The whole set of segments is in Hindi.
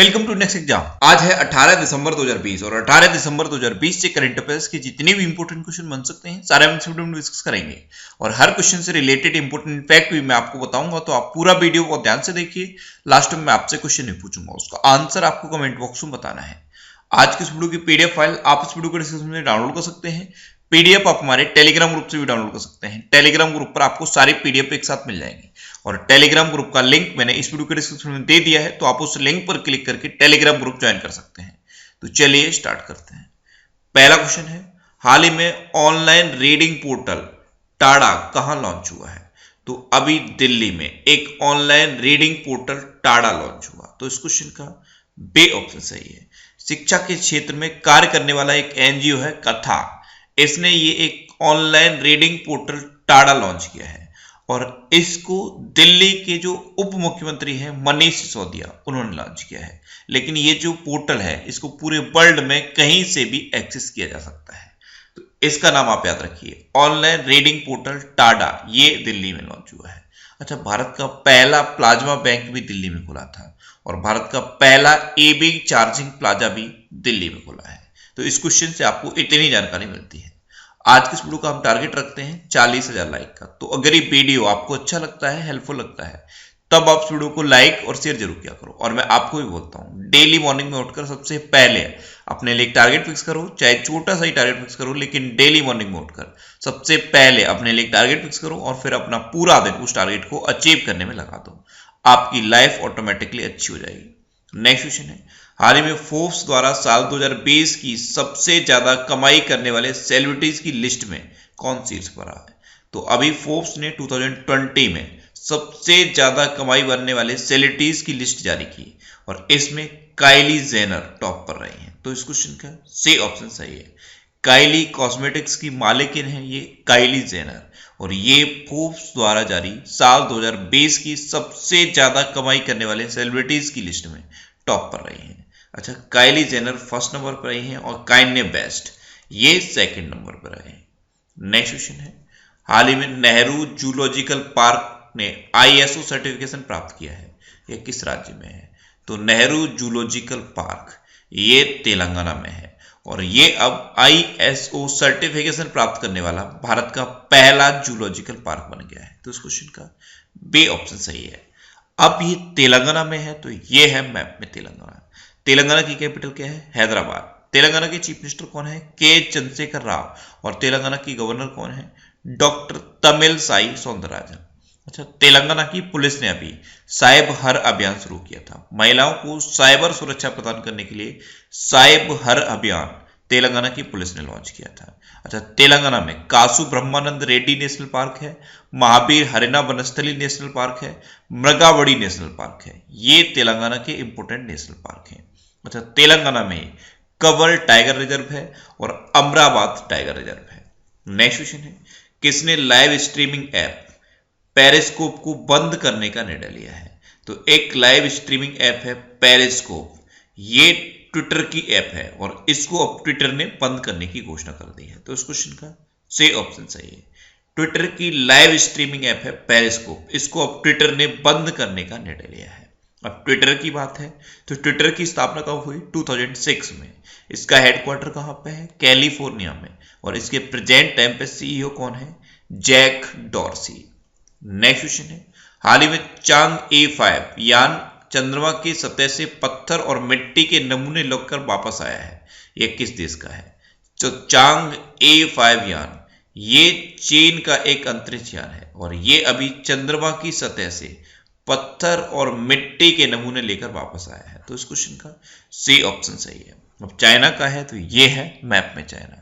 Welcome to next exam. आज है 18 दिसंबर 2020 और 18 दिसंबर 2020 से करंट अफेयर्स के जितने भी इंपोर्टेंट क्वेश्चन बन सकते हैं सारे हम इस वीडियो में डिस्कस करेंगे और हर क्वेश्चन से रिलेटेड इंपोर्टेंट फैक्ट भी मैं आपको बताऊंगा, तो आप पूरा वीडियो बहुत ध्यान से देखिए। लास्ट में मैं आपसे क्वेश्चन नहीं पूछूंगा, उसका आंसर आपको कमेंट बॉक्स में बताना है। आज की इस वीडियो की पीडीएफ फाइल आप इस वीडियो को डिस्क्रिप्शन में डाउनलोड कर सकते हैं। पीडीएफ आप हमारे टेलीग्राम ग्रुप से भी डाउनलोड कर सकते हैं। टेलीग्राम ग्रुप पर आपको सारी पीडीएफ एक साथ मिल जाएंगी और टेलीग्राम ग्रुप का लिंक मैंने इस वीडियो के डिस्क्रिप्शन में दे दिया है, तो आप उस लिंक पर क्लिक करके टेलीग्राम ग्रुप ज्वाइन कर सकते हैं। तो चलिए स्टार्ट करते हैं। पहला क्वेश्चन है, हाल ही में ऑनलाइन रीडिंग पोर्टल टाडा कहां लॉन्च हुआ है? तो अभी दिल्ली में एक online reading portal Tada launch हुआ। तो इस क्वेश्चन का बे ऑप्शन सही है। शिक्षा के क्षेत्र में कार्य करने वाला एक एनजीओ है कथा, इसने ये एक online reading portal Tada launch किया है और इसको दिल्ली के जो उप मुख्यमंत्री हैं मनीष सिसोदिया उन्होंने लॉन्च किया है। लेकिन ये जो पोर्टल है इसको पूरे वर्ल्ड में कहीं से भी एक्सेस किया जा सकता है, तो इसका नाम आप याद रखिए, ऑनलाइन रीडिंग पोर्टल टाडा, ये दिल्ली में लॉन्च हुआ है। अच्छा, भारत का पहला प्लाज्मा बैंक भी दिल्ली में खुला था और भारत का पहला ईवी चार्जिंग प्लाजा भी दिल्ली में खुला है। तो इस क्वेश्चन से आपको इतनी जानकारी मिलती है। आज के इस वीडियो का हम टारगेट रखते हैं 40,000 लाइक का। तो अगर ये वीडियो आपको अच्छा लगता है, हेल्पफुल लगता है, तब आप इस वीडियो को लाइक और शेयर जरूर किया करो। और मैं आपको भी बोलता हूँ, डेली मॉर्निंग में उठकर सबसे पहले अपने लिए एक टारगेट फिक्स करो, चाहे छोटा सा ही टारगेट फिक्स करो, लेकिन डेली मॉर्निंग में उठकर सबसे पहले अपने लिए एक टारगेट फिक्स करो और फिर अपना पूरा दिन उस टारगेट को अचीव करने में लगा दो। आपकी लाइफ ऑटोमेटिकली अच्छी हो जाएगी। नेक्स्ट क्वेश्चन है, हाल ही में फोर्ब्स द्वारा साल 2020 की सबसे ज्यादा कमाई करने वाले सेलिब्रिटीज की लिस्ट में कौन शीर्ष पर रहा है? तो अभी फोर्ब्स ने 2020 में सबसे ज्यादा कमाई करने वाले सेलिब्रिटीज की लिस्ट जारी की और इसमें काइली जेनर टॉप पर रही हैं। तो इस क्वेश्चन का सी ऑप्शन सही है। काइली कॉस्मेटिक्स की मालिकिन है ये काइली जेनर और ये फोर्ब्स द्वारा जारी साल 2020 की सबसे ज्यादा कमाई करने वाले सेलिब्रिटीज की लिस्ट में टॉप पर रही हैं। अच्छा, काइली जेनर फर्स्ट नंबर पर रही हैं और काइन्ये वेस्ट ये सेकंड नंबर पर रहे हैं। नेक्स्ट क्वेश्चन है, हाल ही में नेहरू जूलॉजिकल पार्क ने आईएसओ सर्टिफिकेशन प्राप्त किया है, यह किस राज्य में है? तो नेहरू जूलॉजिकल पार्क ये तेलंगाना में है और ये अब आईएसओ सर्टिफिकेशन प्राप्त करने वाला भारत का पहला जूलॉजिकल पार्क बन गया है। तो इस क्वेश्चन का बी ऑप्शन सही है। अब ये तेलंगाना में है, तो ये है मैप में तेलंगाना। तेलंगाना की कैपिटल क्या है? हैदराबाद। तेलंगाना के चीफ मिनिस्टर कौन है? के चंद्रशेखर राव। और तेलंगाना की गवर्नर कौन है? डॉक्टर तमिलसाई सौंदरराजन। अच्छा, तेलंगाना की पुलिस ने अभी साइब हर अभियान शुरू किया था। महिलाओं को साइबर सुरक्षा प्रदान करने के लिए साइब हर अभियान तेलंगाना की पुलिस ने लॉन्च किया था। अच्छा, तेलंगाना में कासु ब्रह्मानंद रेड्डी नेशनल पार्क है, महावीर हरिना वनस्थली नेशनल पार्क है, मृगावड़ी नेशनल पार्क है। ये तेलंगाना के इंपोर्टेंट नेशनल पार्क हैं। अच्छा, तेलंगाना में कवर टाइगर रिजर्व है और अमराबाद टाइगर रिजर्व है। नेक्स्ट क्वेश्चन है, किसने लाइव स्ट्रीमिंग ऐप पेरिस्कोप को बंद करने का निर्णय लिया है? तो एक लाइव स्ट्रीमिंग ऐप है पेरिस्कोप, ये ट्विटर की ऐप है और इसको अब ट्विटर ने बंद करने की घोषणा कर दी है। तो इस क्वेश्चन का सी ऑप्शन सही है। ट्विटर की लाइव स्ट्रीमिंग ऐप है पेरिस्कोप, इसको अब ट्विटर ने बंद करने का निर्णय लिया है। अब ट्विटर की बात है तो ट्विटर की स्थापना कब हुई? 2006 में। इसका हेडक्वार्टर कहां पे है? कैलिफोर्निया में। और इसके प्रेजेंट टाइम पे सीईओ कौन है? Jack Dorsey. नेक्स्ट क्वेश्चन है, हाल ही में चांग A5 यान चंद्रमा की सतह से पत्थर और मिट्टी के नमूने लेकर वापस आया है, यह किस देश का है? तो चांग A5 यान ये चीन का एक अंतरिक्ष यान है और ये अभी चंद्रमा की सतह से पत्थर और मिट्टी के नमूने लेकर वापस आया है। तो इस क्वेश्चन का सी ऑप्शन सही है। अब चाइना का है तो ये है मैप में चाइना।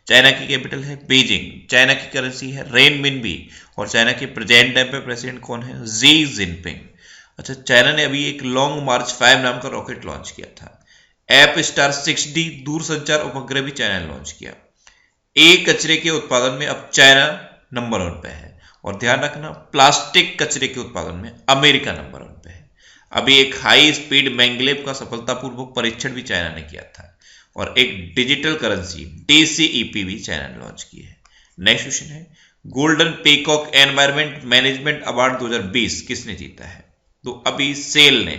चाइना की कैपिटल है बीजिंग, चाइना की करेंसी है रेनमिनबी और चाइना के प्रेजेंट टाइम पे प्रेसिडेंट कौन है? Xi Jinping. अच्छा, चाइना ने अभी एक लॉन्ग मार्च 5 नाम का रॉकेट लॉन्च किया था। एप स्टार 6D दूरसंचार उपग्रह भी चाइना ने लॉन्च किया। कचरे के उत्पादन में अब चाइना नंबर 1 पे है और ध्यान रखना, प्लास्टिक कचरे के उत्पादन में अमेरिका नंबर 1 पे है। अभी एक हाई स्पीड मैंगलेव का सफलतापूर्वक परीक्षण भी चाइना ने किया था और एक डिजिटल करेंसी DCEP भी चाइना ने लॉन्च की है। नेक्स्ट क्वेश्चन है, golden peacock environment management award 2020 किसने जीता है? तो अभी सेल ने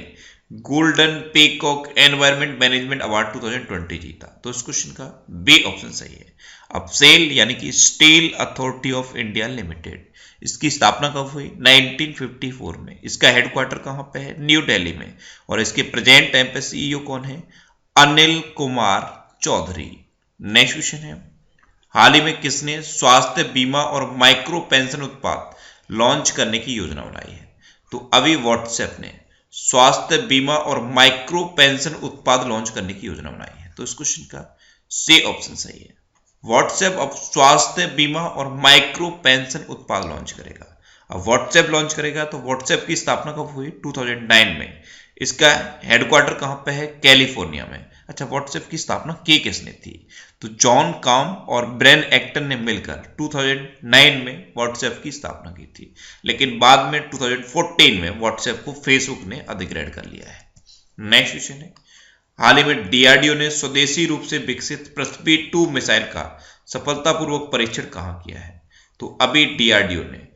golden peacock environment management award 2020 जीता? तो इस क्वेश्चन का बी ऑप्शन सही है। अब सेल यानी कि steel authority of India limited, इसकी स्थापना कब हुई? 1954 में। इसका हेडक्वार्टर कहां पे है? न्यू दिल्ली में। और इसके प्रेजेंट टाइम पे सीईओ कौन है? अनिल कुमार चौधरी। नेक्स्ट क्वेश्चन है, हाल ही में किसने स्वास्थ्य बीमा और माइक्रो पेंशन उत्पाद लॉन्च करने की योजना बनाई है? तो अभी व्हाट्सएप ने स्वास्थ्य बीमा और माइक्रो पेंशन उत्पाद लॉन्च करने की योजना बनाई है। तो इस क्वेश्चन का सी ऑप्शन सही है। व्हाट्सएप अब स्वास्थ्य बीमा और माइक्रो पेंशन उत्पाद लॉन्च करेगा। अब व्हाट्सएप लॉन्च करेगा तो व्हाट्सएप की स्थापना कब हुई? 2009 में। इसका हेडक्वार्टर कहां पे है? कैलिफोर्निया में। अच्छा, व्हाट्सएप की स्थापना की किसने थी? तो जॉन काम और ब्रेन एक्टन ने मिलकर 2009 में व्हाट्सएप की स्थापना की थी, लेकिन बाद में 2014 में व्हाट्सएप को फेसबुक ने अधिग्रहण कर लिया है। नेक्स्ट क्वेश्चन है, हाल ही में डीआरडीओ ने स्वदेशी रूप से विकसित पृथ्वी 2 मिसाइल का सफलतापूर्वक परीक्षण कहां किया है? तो अभी डीआरडीओ ने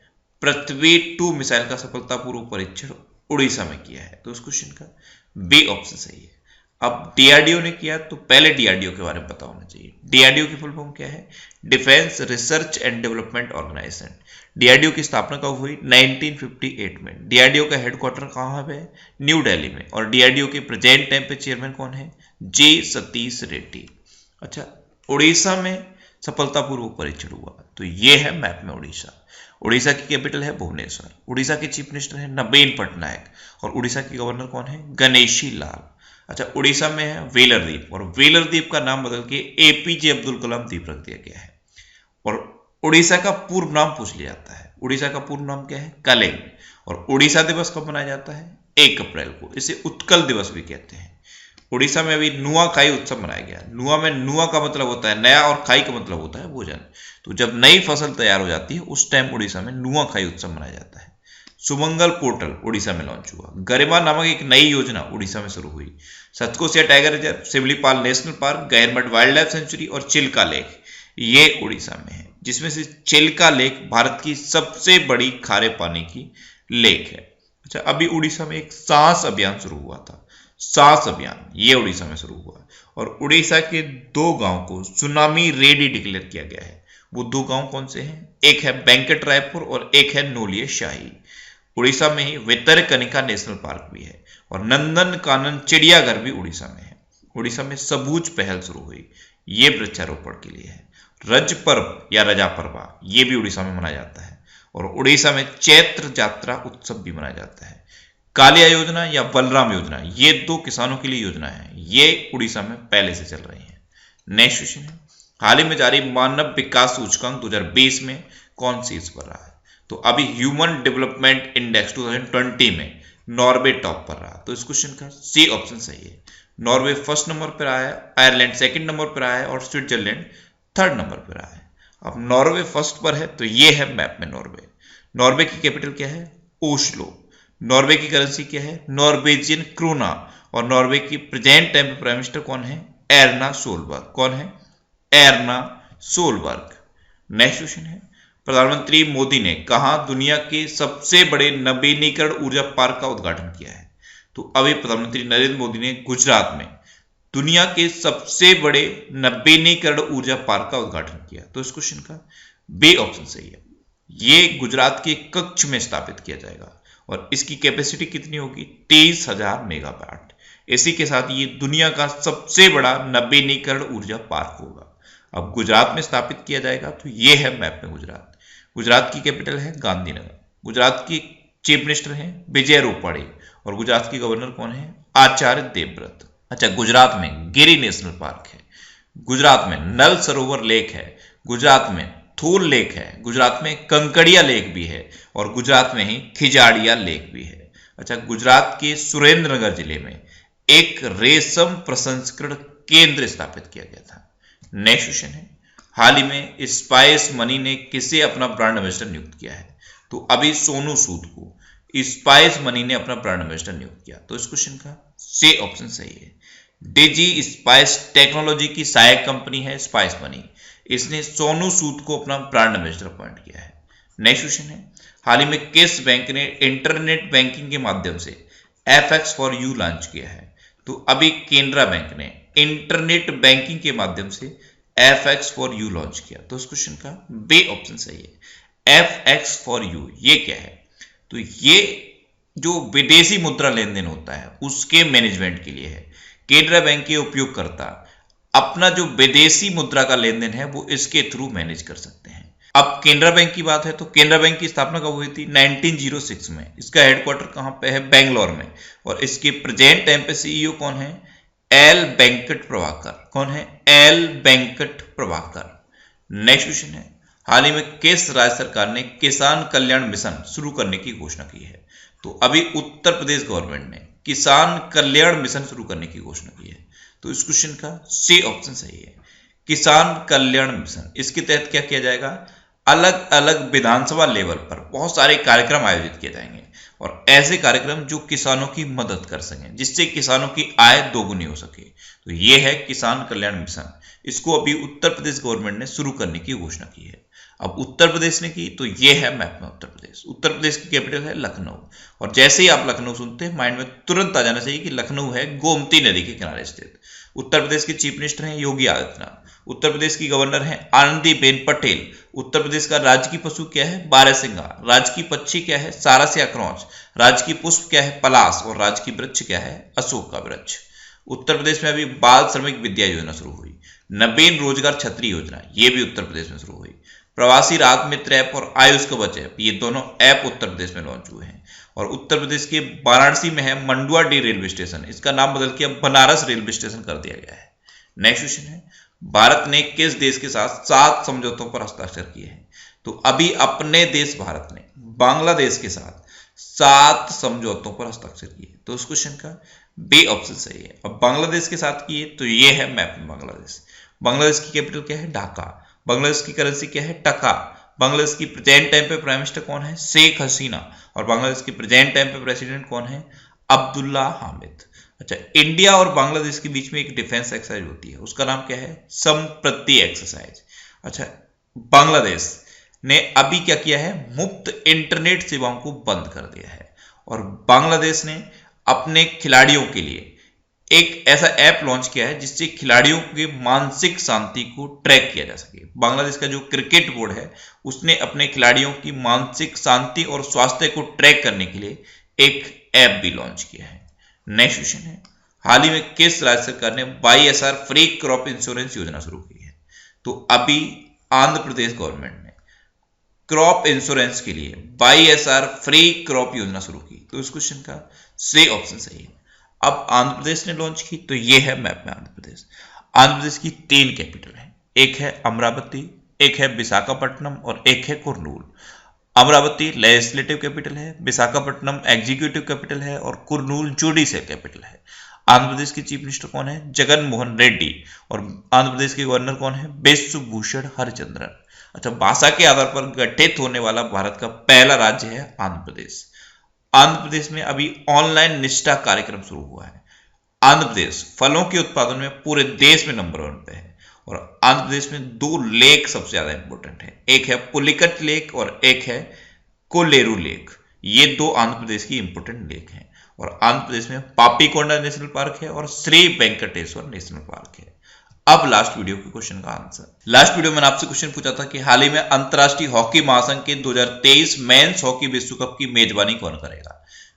पृथ्वी 2 मिसाइल का सफलतापूर्वक परीक्षण उड़ीसा में किया है। तो उस क्वेश्चन का बी ऑप्शन सही है। अब डीआरडीओ ने किया तो पहले डीआरडीओ के बारे में पता होना चाहिए। डीआरडीओ की फुल फॉर्म क्या है? Defence research and development organisation. DRDO की स्थापना कब हुई? 1958 में। डीआरडीओ का हेडक्वार्टर कहां है? न्यू दिल्ली में। और डीआरडीओ के प्रेजेंट टाइम पे चेयरमैन कौन है? जे सतीश रेड्डी। अच्छा, उड़ीसा में सफलतापूर्वक परीक्षण हुआ तो ये है मैप में उड़ीसा। उड़ीसा की कैपिटल है भुवनेश्वर। उड़ीसा के चीफ मिनिस्टर है नवीन पटनायक और उड़ीसा के गवर्नर कौन है? गणेशी लाल। अच्छा, उड़ीसा में है वेलर द्वीप और वेलर द्वीप का नाम बदल के एपीजे अब्दुल कलाम द्वीप रख दिया गया है। और उड़ीसा का पूर्व नाम पूछ लिया जाता है। उड़ीसा का पूर्व नाम क्या है? कलिंग। और उड़ीसा दिवस कब मनाया जाता है? 1 अप्रैल को। इसे उत्कल दिवस भी कहते हैं। उड़ीसा में अभी नुआखाई उत्सव मनाया गया। नुआ में नुआ का मतलब होता है नया और खाई का मतलब होता है भोजन। तो जब नई फसल तैयार हो जाती है उस टाइम उड़ीसा में नुआखाई उत्सव मनाया जाता है। सुमंगल पोर्टल उड़ीसा में लॉन्च हुआ। गरिमा नामक एक नई योजना उड़ीसा में शुरू हुई। Satkosia tiger reserve, Similipal national park, Gahirmatha wildlife sanctuary और चिल्का लेक ये उड़ीसा में है, जिसमें से चिल्का लेक भारत की सबसे बड़ी खारे पानी की लेक है। अच्छा, अभी उड़ीसा में एक सांस अभियान शुरू हुआ था। सांस अभियान ये उड़ीसा में शुरू हुआ और उड़ीसा के 2 गांव को सुनामी रेडी डिक्लेयर किया गया है। वो 2 गांव कौन से हैं? एक है वेंकट रायपुर और एक है नोलिया शाही। उड़ीसा में ही वितरकनिका नेशनल पार्क भी है और नंदन कानन चिड़ियाघर भी उड़ीसा में है। उड़ीसा में सबूज पहल शुरू हुई, ये वृक्षारोपण के लिए है। रज पर्व या रजा पर्वा ये भी उड़ीसा में मनाया जाता है और उड़ीसा में चैत्र यात्रा उत्सव भी मनाया जाता है। कालिया योजना या बलराम योजना ये 2 किसानों के लिए योजना है, ये उड़ीसा में पहले से चल रही है। नेक्स्ट क्वेश्चन है, हाल ही में जारी मानव विकास सूचकांक 2020 में कौन शीर्ष पर रहा है? तो अभी ह्यूमन डेवलपमेंट इंडेक्स 2020 में नॉर्वे टॉप पर रहा। तो इस क्वेश्चन का सी ऑप्शन सही है। नॉर्वे फर्स्ट नंबर पर आया है, आयरलैंड सेकंड नंबर पर आया है और स्विट्जरलैंड थर्ड नंबर पर आया है। अब नॉर्वे फर्स्ट पर है तो ये है मैप में नॉर्वे। नॉर्वे की कैपिटल क्या है? ओस्लो। नॉर्वे की करेंसी क्या है? Norwegian krone. और नॉर्वे की प्रेजेंट टाइम पे प्राइम मिनिस्टर कौन है? एरना सोलबर्ग। कौन है? एरना सोलबर्ग। नेक्स्ट क्वेश्चन है, प्रधानमंत्री मोदी ने कहा दुनिया के सबसे बड़े नवीनीकरण ऊर्जा पार्क का उद्घाटन किया है? तो अभी प्रधानमंत्री नरेंद्र मोदी ने गुजरात में दुनिया के सबसे बड़े नवीनीकरण ऊर्जा पार्क का उद्घाटन किया। तो इस क्वेश्चन का बी ऑप्शन सही है। ये गुजरात के कच्छ में स्थापित किया जाएगा और इसकी कैपेसिटी कितनी होगी? 30,000 मेगावाट। इसी के साथ ये दुनिया का सबसे बड़ा नवीनीकरण ऊर्जा पार्क होगा। अब गुजरात में स्थापित किया जाएगा तो ये है मैप में गुजरात। गुजरात की कैपिटल है गांधीनगर। गुजरात की चीफ मिनिस्टर हैं विजय रूपाणी और गुजरात की गवर्नर कौन है? आचार्य देवव्रत। अच्छा, गुजरात में गिरी नेशनल पार्क है, गुजरात में नल सरोवर लेक है, गुजरात में थूल लेक है, गुजरात में कंकड़िया लेक भी है और गुजरात में ही खिजाड़िया लेक भी है। अच्छा, गुजरात के सुरेंद्रनगर जिले में एक रेशम प्रसंस्करण केंद्र स्थापित किया गया था। नेक्स्ट क्वेश्चन है, हाल ही में स्पाइस मनी ने किसे अपना ब्रांड एम्बेसडर नियुक्त किया है? तो अभी सोनू सूद को स्पाइस मनी ने अपना ब्रांड एम्बेसडर नियुक्त किया। तो इस क्वेश्चन का सी ऑप्शन सही है। डिजी स्पाइस टेक्नोलॉजी की सहायक कंपनी है स्पाइस मनी। इसने सोनू सूद को अपना ब्रांड एम्बेसडर अपॉइंट किया है। नेक्स्ट क्वेश्चन है, हाल ही में किस बैंक ने इंटरनेट बैंकिंग के माध्यम से FX फॉर यू लॉन्च किया है। तो अभी केनरा बैंक ने इंटरनेट बैंकिंग के माध्यम से FX फॉर यू लॉन्च किया। तो इस क्वेश्चन का बी ऑप्शन सही है। FX फॉर यू ये क्या है? तो ये जो विदेशी मुद्रा लेन देन होता है उसके मैनेजमेंट के लिए है। केनरा बैंक के उपयोगकर्ता अपना जो विदेशी मुद्रा का लेन देन है वो इसके थ्रू मैनेज कर सकते हैं। अब केनरा बैंक की बात है तो केनरा बैंक की स्थापना कब हुई थी? 1906 में। इसका हेडक्वार्टर कहां पे है? बेंगलोर में। और इसके प्रेजेंट टाइम पे सीईओ कौन है? एल वेंकट प्रभाकर। कौन है? L Venkat Prabhakar. Next question है, हाल ही में किस राज्य सरकार ने किसान कल्याण मिशन शुरू करने की घोषणा की है? तो अभी उत्तर प्रदेश गवर्नमेंट ने किसान कल्याण मिशन शुरू करने की घोषणा की है। तो इस क्वेश्चन का सी ऑप्शन सही है, किसान कल्याण मिशन। इसके तहत क्या किया जाएगा? अलग अलग विधानसभा लेवल पर बहुत सारे कार्यक्रम आयोजित किए जाएंगे और ऐसे कार्यक्रम जो किसानों की मदद कर सकें, जिससे किसानों की आय दोगुनी हो सके। तो ये है किसान कल्याण मिशन। इसको अभी उत्तर प्रदेश गवर्नमेंट ने शुरू करने की घोषणा की है। अब उत्तर प्रदेश ने की तो ये है मैप में उत्तर प्रदेश। उत्तर प्रदेश की कैपिटल है लखनऊ। और जैसे ही आप लखनऊ सुनते हैं माइंड में तुरंत आ जाना चाहिए कि लखनऊ है गोमती नदी के किनारे स्थित। उत्तर प्रदेश के चीफ मिनिस्टर हैं योगी आदित्यनाथ। उत्तर प्रदेश की गवर्नर हैं आनंदीबेन पटेल। उत्तर प्रदेश का राजकीय पशु क्या है? बारहसिंगा। राजकीय पक्षी क्या है? सारस या क्रौच। राजकीय पुष्प क्या है? पलाश। और राजकीय वृक्ष क्या है? अशोक का वृक्ष। उत्तर प्रदेश में अभी बाल श्रमिक विद्या योजना शुरू हुई। नवीन रोजगार छतरी योजना ये भी उत्तर प्रदेश में शुरू हुई। प्रवासी राहत मित्र ऐप और आयुष कवच ऐप ये दोनों ऐप उत्तर प्रदेश में लॉन्च हुए हैं। और उत्तर प्रदेश के वाराणसी में है मंडुआडीह रेलवे स्टेशन। इसका नाम बदल के अब बनारस रेलवे स्टेशन कर दिया गया है। नेक्स्ट क्वेश्चन है, भारत ने किस देश के साथ 7 समझौतों पर हस्ताक्षर किए हैं? तो अभी अपने देश भारत ने बांग्लादेश के साथ 7 समझौतों पर हस्ताक्षर किए। तो उस क्वेश्चन का बी ऑप्शन सही है। अब बांग्लादेश के साथ किए तो ये है मैप में बांग्लादेश। बांग्लादेश की कैपिटल क्या है? ढाका। बांग्लादेश की करेंसी क्या है? टका। बांग्लादेश की प्रेजेंट टाइम पे प्राइम मिनिस्टर कौन है? शेख हसीना। और बांग्लादेश की प्रेजेंट टाइम पे प्रेसिडेंट कौन है? अब्दुल्ला हामिद। अच्छा, इंडिया और बांग्लादेश के बीच में एक डिफेंस एक्सरसाइज होती है, उसका नाम क्या है? संप्रति एक्सरसाइज। अच्छा, बांग्लादेश ने अभी क्या किया है? मुफ्त इंटरनेट सेवाओं को बंद कर दिया है। और बांग्लादेश ने अपने खिलाड़ियों के लिए एक ऐसा ऐप लॉन्च किया है जिससे खिलाड़ियों के मानसिक शांति को ट्रैक किया जा सके। बांग्लादेश का जो क्रिकेट बोर्ड है उसने अपने खिलाड़ियों की मानसिक शांति और स्वास्थ्य को ट्रैक करने के लिए एक ऐप भी लॉन्च किया है। नेक्स्ट क्वेश्चन है, हाल ही में किस राज्य सरकार ने YSR फ्री क्रॉप इंश्योरेंस योजना शुरू की है? तो अभी आंध्र प्रदेश गवर्नमेंट ने क्रॉप इंश्योरेंस के लिए YSR फ्री क्रॉप योजना शुरू की। तो इस क्वेश्चन का सी ऑप्शन सही है। अब आंध्र प्रदेश ने लॉन्च की तो ये है मैप में आंध्र प्रदेश। आंध्र प्रदेश की 3 कैपिटल है, एक है अमरावती, एक है विशाखापट्टनम और एक है कुर्नूल। अमरावती लेजिस्लेटिव कैपिटल है, विशाखापट्टनम एग्जीक्यूटिव कैपिटल है और कुर्नूल जुडिशियल कैपिटल है। आंध्र प्रदेश के चीफ मिनिस्टर कौन है? जगन मोहन रेड्डी। और आंध्र प्रदेश के गवर्नर कौन है? विश्वभूषण हरिचंद्रन। अच्छा, भाषा के आधार पर गठित होने वाला भारत का पहला राज्य है आंध्र प्रदेश। आंध्र प्रदेश में अभी ऑनलाइन निष्ठा कार्यक्रम शुरू हुआ है। आंध्र प्रदेश फलों के उत्पादन में पूरे देश में नंबर 1 पे है। और आंध्र प्रदेश में 2 लेक सबसे ज्यादा इंपॉर्टेंट है, एक है पुलिकट लेक और एक है कोलेरू लेक। ये 2 आंध्र प्रदेश की इंपॉर्टेंट लेक हैं। और आंध्र प्रदेश में पापीकोंडा नेशनल पार्क है और श्री वेंकटेश्वर नेशनल पार्क है। अब लास्ट वीडियो के क्वेश्चन का आंसर। लास्ट वीडियो में आपसे क्वेश्चन पूछा था कि हाल ही में अंतर्राष्ट्रीय हॉकी महासंघ के 2023 मेंस हॉकी विश्व कप की मेजबानी कौन करेगा?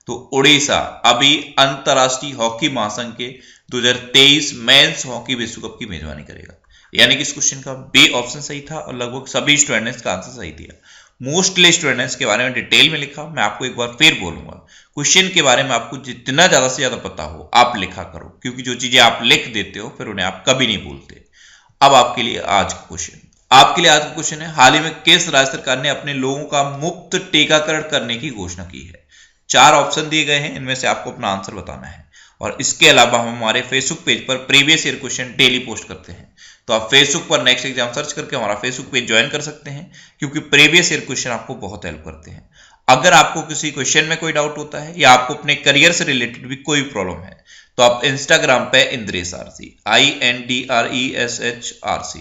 तो उड़ीसा अभी अंतर्राष्ट्रीय हॉकी महासंघ के 2023 मेंस हॉकी विश्व कप की मेजबानी करेगा। यानी कि इस क्वेश्चन का बी ऑप्शन सही था और लगभग सभी स्टूडेंट्स ने इसका आंसर सही दिया। मोस्टली स्टूडेंट्स के बारे में डिटेल में लिखा। मैं आपको एक बार फिर बोलूंगा, क्वेश्चन के बारे में आपको जितना ज्यादा से ज्यादा पता हो आप लिखा करो, क्योंकि जो चीजें आप लिख देते हो फिर उन्हें आप कभी नहीं भूलते। अब आपके लिए आज का क्वेश्चन है, हाल ही में किस राज्य सरकार ने अपने लोगों का मुफ्त टीकाकरण करने की घोषणा की है? 4 ऑप्शन दिए गए हैं, इनमें से आपको अपना आंसर बताना है। और इसके अलावा हम हमारे फेसबुक पेज पर previous year question daily post करते हैं, तो आप फेसबुक पर नेक्स्ट एग्जाम सर्च करके हमारा फेसबुक पेज ज्वाइन कर सकते हैं, क्योंकि प्रीवियस ईयर क्वेश्चन आपको बहुत हेल्प करते हैं। अगर आपको किसी क्वेश्चन में कोई डाउट होता है या आपको अपने करियर से रिलेटेड भी कोई प्रॉब्लम है तो आप इंस्टाग्राम पे इंद्रेश आरसी INDRESHRC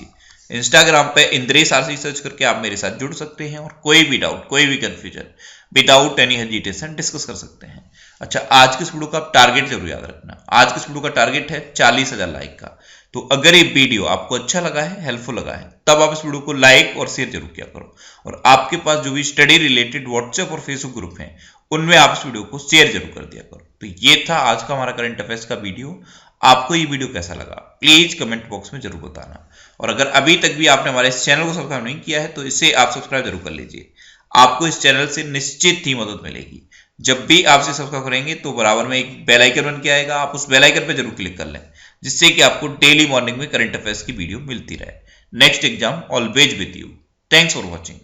इंस्टाग्राम पे इंद्रेश आरसी सर्च करके आप मेरे साथ जुड़ सकते हैं और कोई भी डाउट कोई भी confusion without any hesitation discuss कर सकते हैं। अच्छा, आज के इस वीडियो का आप टारगेट जरूर याद रखना। आज के इस वीडियो का टारगेट है 40,000 लाइक का। तो अगर ये वीडियो आपको अच्छा लगा है, हेल्पफुल लगा है, तब आप इस वीडियो को लाइक और शेयर जरूर किया करो। और आपके पास जो भी स्टडी रिलेटेड व्हाट्सएप और फेसबुक ग्रुप हैं, उनमें आप इस वीडियो को शेयर जरूर कर दिया करो। तो ये था आज का हमारा करंट अफेयर्स का वीडियो। आपको ये वीडियो कैसा लगा प्लीज कमेंट बॉक्स में जरूर बताना। और अगर अभी तक भी आपने हमारे इस चैनल को सब्सक्राइब नहीं किया है तो इसे आप सब्सक्राइब जरूर कर लीजिए। आपको इस चैनल से निश्चित ही मदद मिलेगी। जब भी आप इसे सब्सक्राइब करेंगे तो बराबर में एक बेल आइकन बन के आएगा, आप उस बेल आइकन पर जरूर क्लिक कर लें, जिससे कि आपको डेली मॉर्निंग में करंट अफेयर्स की वीडियो मिलती रहे। Next exam always with you. Thanks for watching.